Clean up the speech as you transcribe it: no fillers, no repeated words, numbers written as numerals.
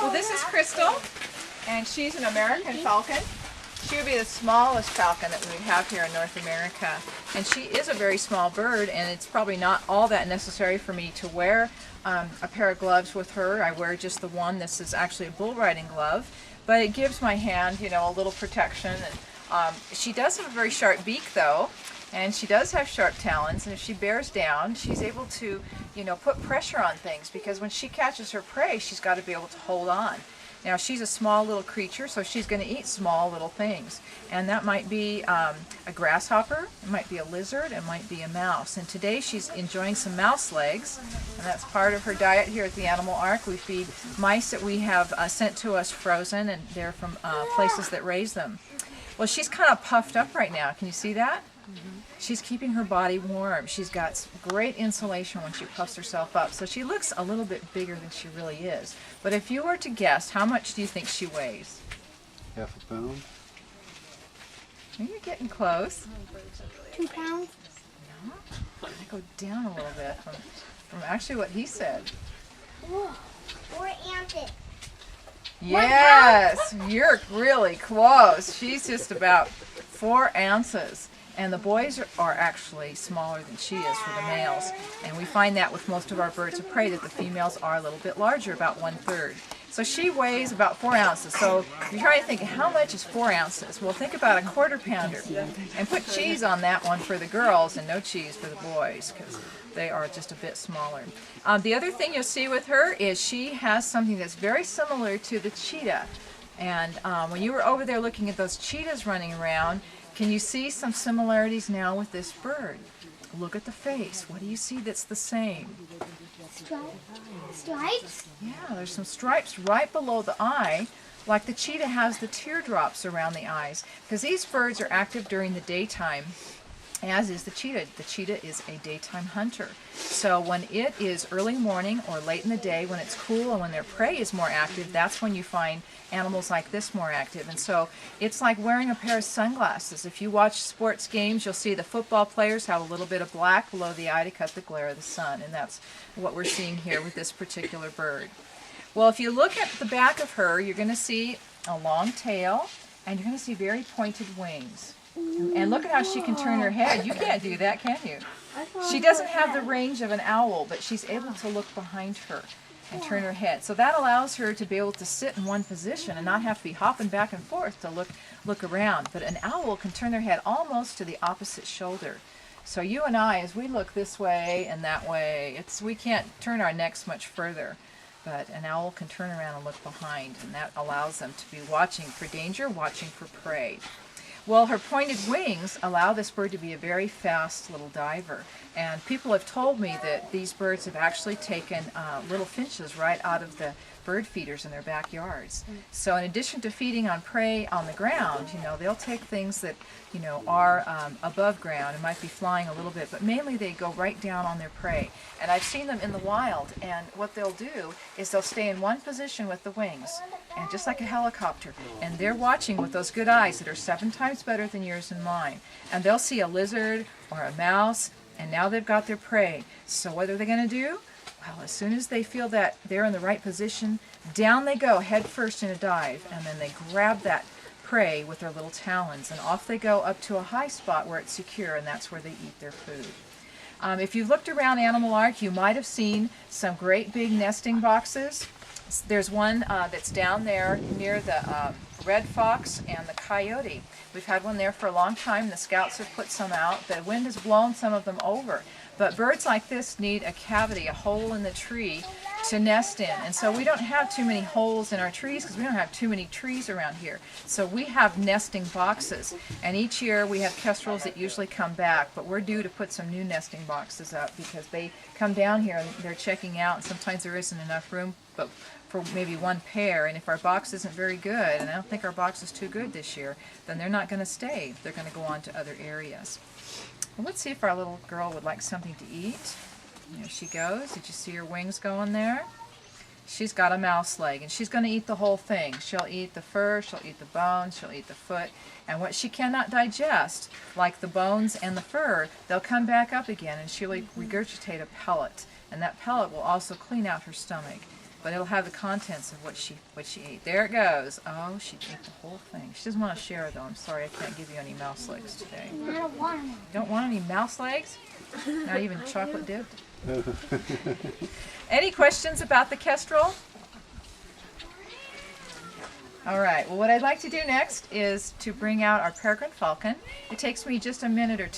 Well, this is Krystal, and she's an American falcon. She would be the smallest falcon that we have here in North America. And she is a very small bird, and it's probably not all that necessary for me to wear a pair of gloves with her. I wear just the one. This is actually a bull riding glove, but it gives my hand, you know, a little protection. And she does have a very sharp beak, though, and she does have sharp talons, and if she bears down, she's able to, you know, put pressure on things, because when she catches her prey, she's got to be able to hold on. Now, she's a small little creature, so she's going to eat small little things. And that might be a grasshopper, it might be a lizard, it might be a mouse. And today she's enjoying some mouse legs, and that's part of her diet here at the Animal Ark. We feed mice that we have sent to us frozen, and they're from places that raise them. Well, she's kind of puffed up right now. Can you see that? She's keeping her body warm. She's got great insulation when she puffs herself up. So she looks a little bit bigger than she really is. But if you were to guess, how much do you think she weighs? Half a pound. You're getting close. 2 pounds. No, I go down a little bit from actually what he said. Whoa, 4 ounces. Yes, you're really close. She's just about 4 ounces. And the boys are actually smaller than she is for the males. And we find that with most of our birds of prey, that the females are a little bit larger, about 1/3. So she weighs about 4 ounces. So you're trying to think, how much is 4 ounces? Well, think about a 1/4 pounder. And put cheese on that one for the girls and no cheese for the boys, because they are just a bit smaller. The other thing you'll see with her is she has something that's very similar to the cheetah. And when you were over there looking at those cheetahs running around, can you see some similarities now with this bird? Look at the face. What do you see that's the same? Stripes? Yeah, there's some stripes right below the eye, like the cheetah has the teardrops around the eyes, because these birds are active during the daytime, as is the cheetah. The cheetah is a daytime hunter. So when it is early morning or late in the day, when it's cool and when their prey is more active, that's when you find animals like this more active. And so it's like wearing a pair of sunglasses. If you watch sports games, you'll see the football players have a little bit of black below the eye to cut the glare of the sun. And that's what we're seeing here with this particular bird. Well, if you look at the back of her, you're going to see a long tail, and you're going to see very pointed wings. And look at how she can turn her head. You can't do that, can you? She doesn't have the range of an owl, but she's able to look behind her and turn her head. So that allows her to be able to sit in one position and not have to be hopping back and forth to look around. But an owl can turn their head almost to the opposite shoulder. So you and I, as we look this way and that way, we can't turn our necks much further. But an owl can turn around and look behind, and that allows them to be watching for danger, watching for prey. Well, her pointed wings allow this bird to be a very fast little diver. And people have told me that these birds have actually taken little finches right out of the bird feeders in their backyards. So in addition to feeding on prey on the ground, you know, they'll take things that, you know, are above ground and might be flying a little bit, but mainly they go right down on their prey. And I've seen them in the wild, and what they'll do is they'll stay in one position with the wings, and just like a helicopter, and they're watching with those good eyes that are 7 times better than yours and mine. And they'll see a lizard or a mouse, and now they've got their prey. So what are they going to do? Well, as soon as they feel that they're in the right position, down they go head first in a dive, and then they grab that prey with their little talons, and off they go up to a high spot where it's secure, and that's where they eat their food. If you've looked around Animal Ark, you might have seen some great big nesting boxes. There's one that's down there near the red fox and the coyote. We've had one there for a long time. The scouts have put some out. The wind has blown some of them over. But birds like this need a cavity, a hole in the tree to nest in. And so we don't have too many holes in our trees because we don't have too many trees around here. So we have nesting boxes. And each year we have kestrels that usually come back. But we're due to put some new nesting boxes up because they come down here and they're checking out. And sometimes there isn't enough room but for maybe one pair. And if our box isn't very good, and I don't think our box is too good this year, then they're not going to stay. They're going to go on to other areas. Well, let's see if our little girl would like something to eat. There she goes. Did you see her wings going there? She's got a mouse leg, and she's going to eat the whole thing. She'll eat the fur, she'll eat the bones, she'll eat the foot, and what she cannot digest, like the bones and the fur, they'll come back up again, and she'll regurgitate a pellet, and that pellet will also clean out her stomach. but it'll have the contents of what she ate. There it goes. Oh, she ate the whole thing. She doesn't want to share though. I'm sorry, I can't give you any mouse legs today. I don't want them. You don't want any mouse legs? Not even chocolate dipped? Any questions about the kestrel? All right, well what I'd like to do next is to bring out our peregrine falcon. It takes me just a minute or two